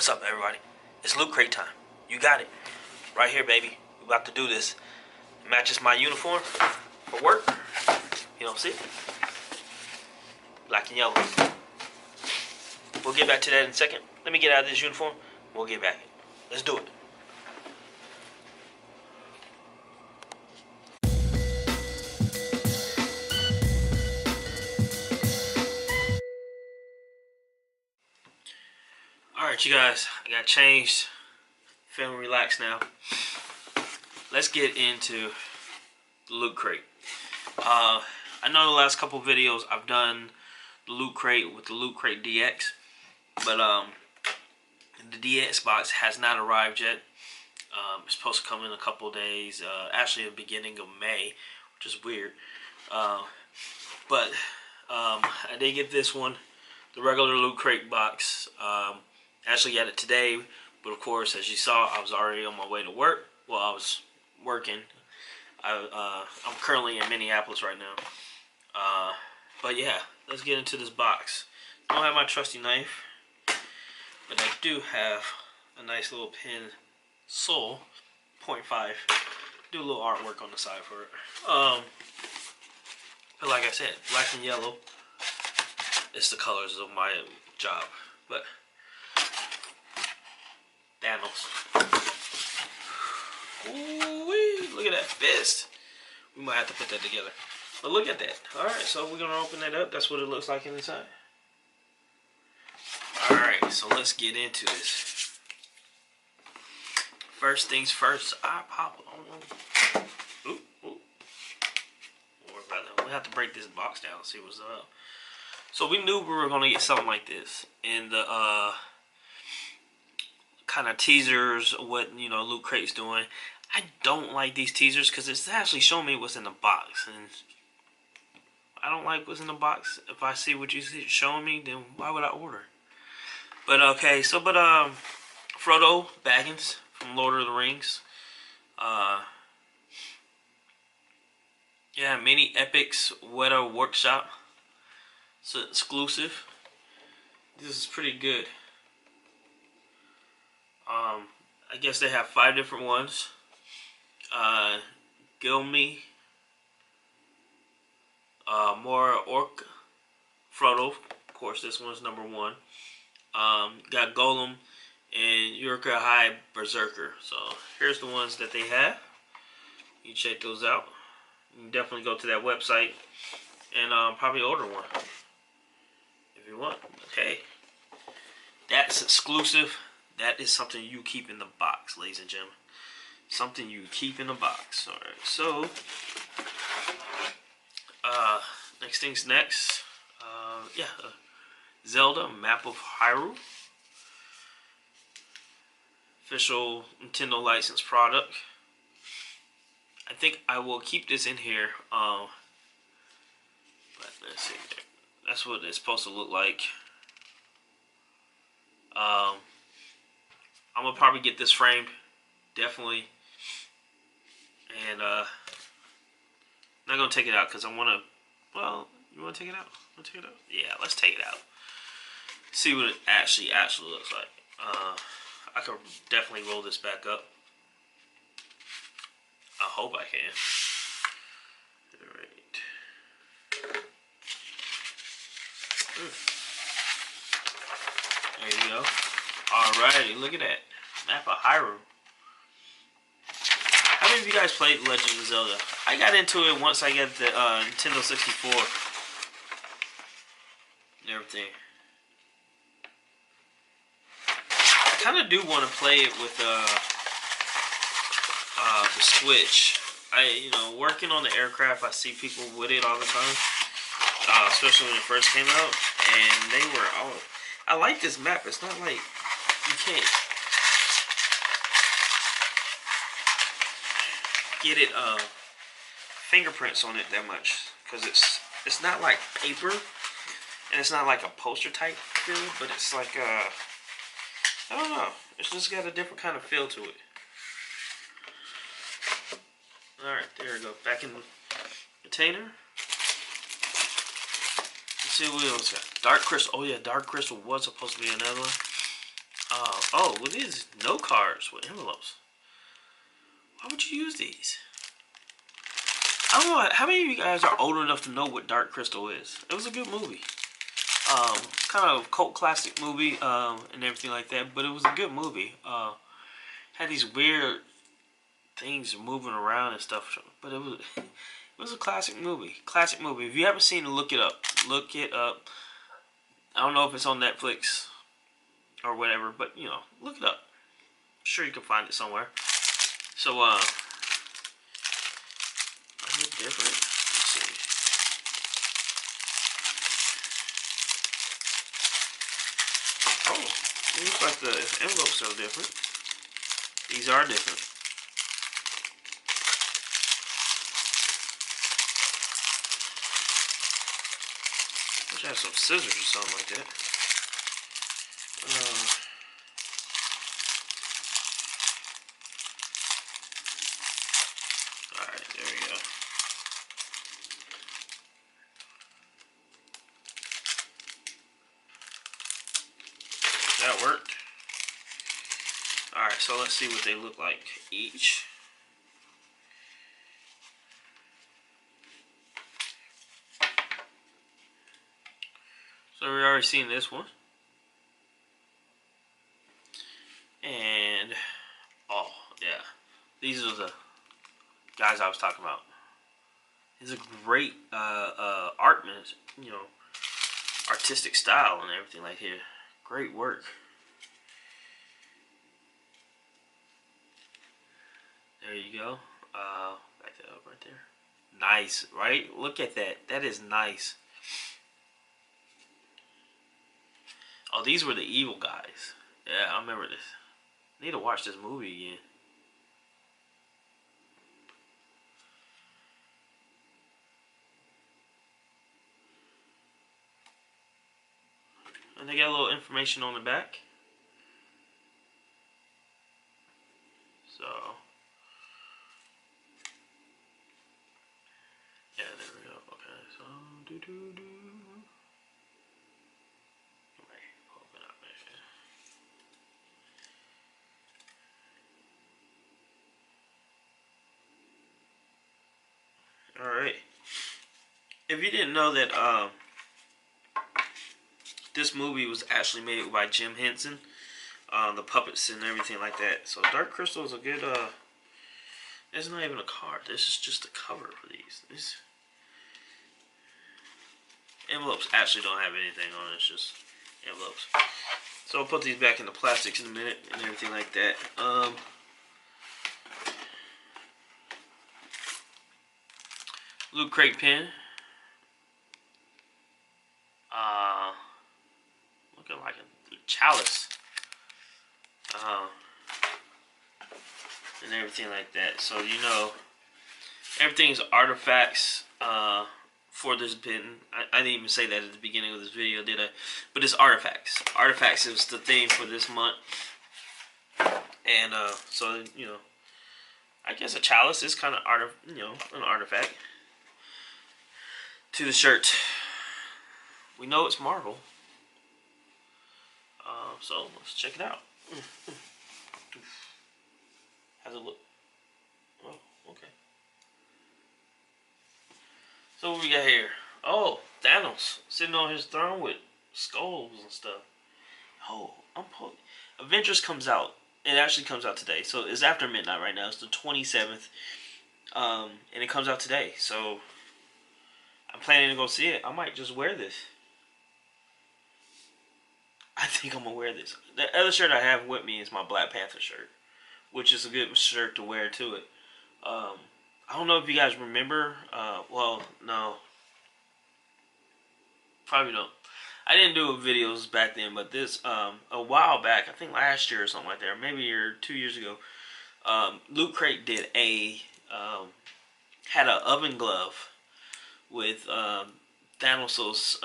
What's up, everybody? It's Loot Crate time. You got it. Right here, baby. We're about to do this. It matches my uniform for work. You don't see it? Black and yellow. We'll get back to that in a second. Let me get out of this uniform. We'll get back. Let's do it. Alright, you guys. I got changed. Feeling relaxed now. Let's get into the Loot Crate. I know the last couple videos I've done the Loot Crate with the Loot Crate DX, but the DX box has not arrived yet. It's supposed to come in a couple days, actually the beginning of May, which is weird. But I did get this one, the regular Loot Crate box. Actually got it today, but of course, as you saw, I was already on my way to work. Well, I was working. I'm currently in Minneapolis right now. But yeah, let's get into this box. I don't have my trusty knife, but I do have a nice little pin sole, 0.5. Do a little artwork on the side for it. But like I said, black and yellow. It's the colors of my job. But Thanos. Ooh-wee, look at that fist. We might have to put that together. But look at that. Alright, so we're going to open that up. That's what it looks like inside. Alright, so let's get into this. First things first, I pop on. Ooh, ooh. We'll have to break this box down and see what's up. So we knew we were going to get something like this. In the kind of teasers, what Loot Crate's doing. I don't like these teasers because it's actually showing me what's in the box, and I don't like what's in the box. If I see what you're showing me, then why would I order? But okay, so Frodo Baggins from Lord of the Rings. Yeah, Mini Epics Weather Workshop. It's an exclusive. This is pretty good. I guess they have 5 different ones. Gilmy, more Orc, Frodo. Of course, this one's number 1. Got Golem and Yurka High Berserker. So here's the ones that they have. You check those out. You can definitely go to that website and probably order one if you want. Okay, that's exclusive. That is something you keep in the box, ladies and gentlemen. Something you keep in the box. Alright, so next thing's next. Zelda Map of Hyrule. Official Nintendo licensed product. I think I will keep this in here. But let's see. That's what it's supposed to look like. I'm gonna probably get this framed, definitely, and not gonna take it out because I wanna. Well, you wanna take it out? Wanna take it out? Yeah, let's take it out. See what it actually looks like. I could definitely roll this back up. I hope I can. All right. There you go. Alrighty, look at that. Map of Hyrule. How many of you guys played Legend of Zelda? I got into it once I got the Nintendo 64 and everything. I kind of do want to play it with the Switch. Working on the aircraft, I see people with it all the time, especially when it first came out, and they were all. I like this map. It's not like you can't get it fingerprints on it that much because it's not like paper and it's not like a poster type feel, but it's like I don't know. It's just got a different kind of feel to it. All right, there we go. Back in the container. Let's see what else got. Dark Crystal. Oh yeah, Dark Crystal was supposed to be another one. Oh, well, these no cards with envelopes. Why would you use these? I don't know how many of you guys are old enough to know what Dark Crystal is. It was a good movie. Kind of cult classic movie, and everything like that. But it was a good movie. Had these weird things moving around and stuff. But it was a classic movie. Classic movie. If you haven't seen it, look it up. Look it up. I don't know if it's on Netflix or whatever, but you know, look it up. I'm sure you can find it somewhere. So, I look different. Let's see. Oh, it looks like the envelopes are different. These are different. Wish I had some scissors or something like that. Alright, there we go. That worked. Alright, so let's see what they look like each. So we already seen this one. And, oh, yeah. These are the guys I was talking about. It's a great artist, you know, artistic style and everything like here. Great work. There you go. Back that up right there. Nice, right? Look at that. That is nice. Oh, these were the evil guys. Yeah, I remember this. I need to watch this movie again. And they got a little information on the back. So, yeah, there we go. Okay, so open up there. All right. If you didn't know that, this movie was actually made by Jim Henson, the puppets and everything like that. So Dark Crystal is a good. It's not even a card. This is just a cover for these. These envelopes actually don't have anything on it. It's just envelopes. So I'll put these back in the plastics in a minute and everything like that. Loot Crate pen. Looking like a chalice. And everything like that. So you know, everything's artifacts for this bin. I didn't even say that at the beginning of this video, did I? But it's artifacts. Artifacts is the theme for this month. And so you know, I guess a chalice is kind of an artifact to the shirt. We know it's Marvel. So let's check it out. How's it look? Oh, okay. So what we got here? Oh, Thanos sitting on his throne with skulls and stuff. Oh, Avengers comes out. It actually comes out today. So it's after midnight right now. It's the 27th. And it comes out today. So I'm planning to go see it. I might just wear this. I think I'm gonna wear this. The other shirt I have with me is my Black Panther shirt, which is a good shirt to wear to it. I don't know if you guys remember. Well, no, probably don't. I didn't do videos back then, but this a while back, I think last year or something like that, or maybe a year, 2 years ago, Loot Crate did had an oven glove with Thanos'.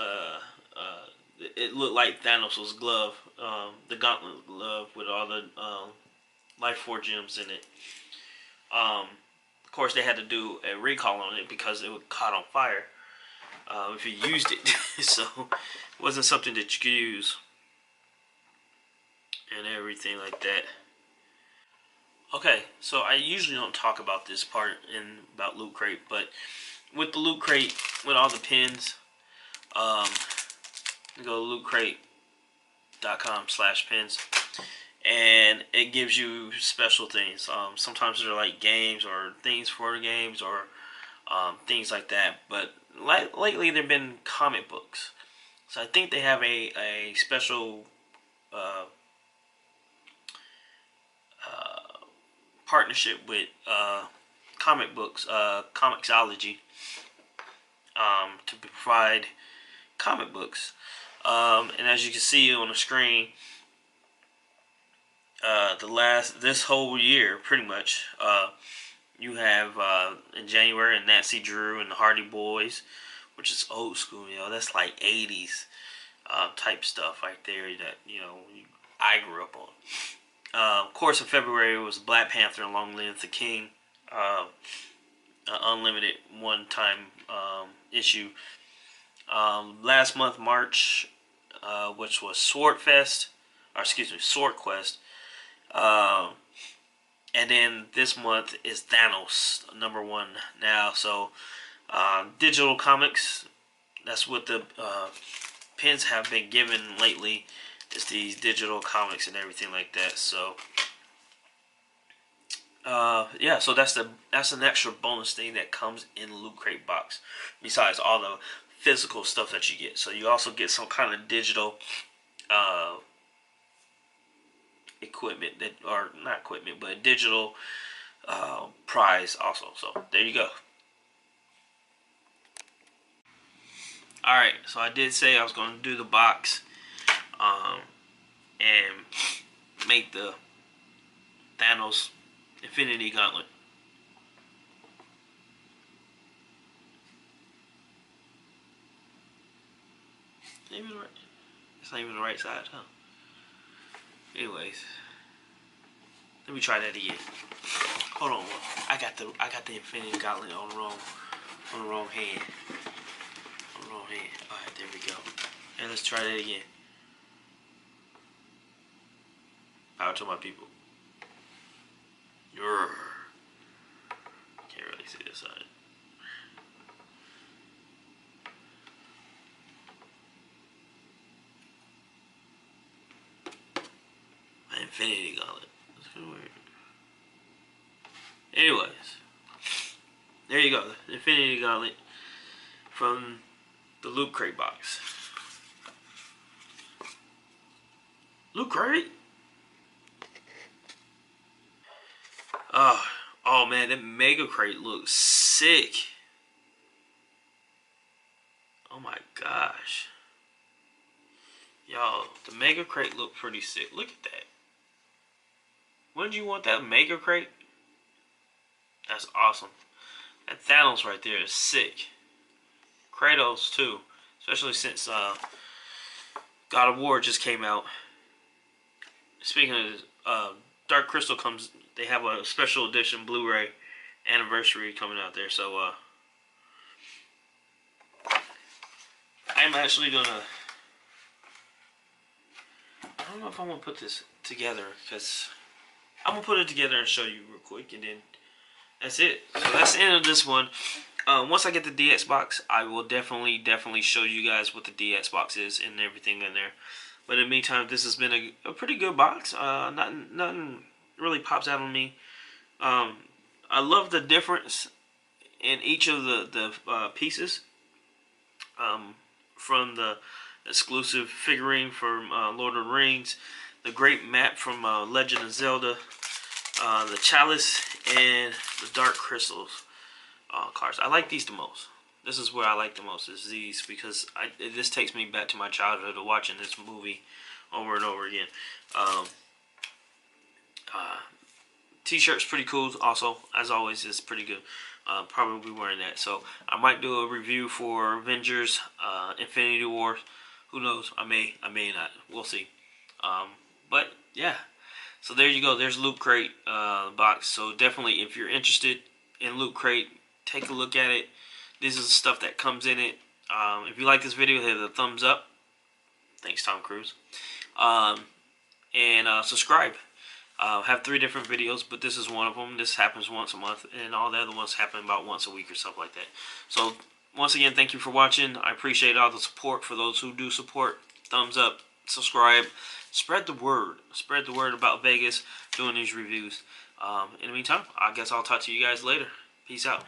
It looked like Thanos' glove, the gauntlet glove with all the Life Force gems in it. Of course, they had to do a recall on it because it would caught on fire if you used it. So it wasn't something that you could use. and everything like that. Okay, so I usually don't talk about this part about Loot Crate, but with the Loot Crate, with all the pins, you go to lootcrate.com/pins, and it gives you special things. Sometimes they're like games or things for the games or things like that. But lately, there've been comic books, so I think they have a special partnership with comic books, Comixology, to provide comic books. And as you can see on the screen, this whole year, pretty much, you have in January Nancy Drew and the Hardy Boys, which is old school, that's like 80s type stuff right there that I grew up on. Of course, in February it was Black Panther and Long Live the King, unlimited one-time issue. Last month, March, which was Sword Quest, and then this month is Thanos #1 now. So digital comics, that's what the pins have been given lately, is these digital comics and everything like that. So yeah, so that's an extra bonus thing that comes in the Loot Crate box, besides all the physical stuff that you get. So you also get some kind of digital equipment, or not equipment, but digital prize also. So there you go. Alright, so I did say I was going to do the box and make the Thanos Infinity Gauntlet. It's not even the right side, huh? Anyways, let me try that again. Hold on, I got the Infinity Gauntlet on the wrong hand. Alright, there we go. And let's try that again. Power to my people. Can't really see this side. My Infinity Gauntlet. That's kind of weird. Anyways, there you go. The Infinity Gauntlet from the Loot Crate box. Loot Crate? Oh man, that Mega Crate looks sick. Oh my gosh. Y'all, the Mega Crate looked pretty sick. Look at that. Wouldn't you want that Mega Crate? That's awesome. That Thanos right there is sick. Kratos too. Especially since God of War just came out. Speaking of Dark Crystal comes, they have a special edition Blu-ray anniversary coming out there. So I'm actually gonna, I don't know if I'm gonna put this together, because I'm gonna put it together and show you real quick, and then that's it. So that's the end of this one. Once I get the DX box, I will definitely show you guys what the DX box is and everything in there. But in the meantime, this has been a pretty good box. Nothing really pops out on me. I love the difference in each of the pieces. From the exclusive figurine from Lord of the Rings, the great map from Legend of Zelda, the chalice, and the Dark Crystals cards. I like these the most. This is where I like the most, is these, because this takes me back to my childhood of watching this movie over and over again. T-shirt's pretty cool also, as always. It's pretty good. Probably be wearing that. So I might do a review for Avengers, Infinity War. Who knows? I may not. We'll see. But yeah. So there you go. There's Loot Crate box. So definitely, if you're interested in Loot Crate, take a look at it. This is the stuff that comes in it. If you like this video, hit the thumbs up. Thanks, Tom Cruise. and subscribe. Have 3 different videos, but this is one of them. This happens once a month, and all the other ones happen about once a week or stuff like that. So, once again, thank you for watching. I appreciate all the support for those who do support. Thumbs up, subscribe, spread the word. Spread the word about Vegas doing these reviews. In the meantime, I guess I'll talk to you guys later. Peace out.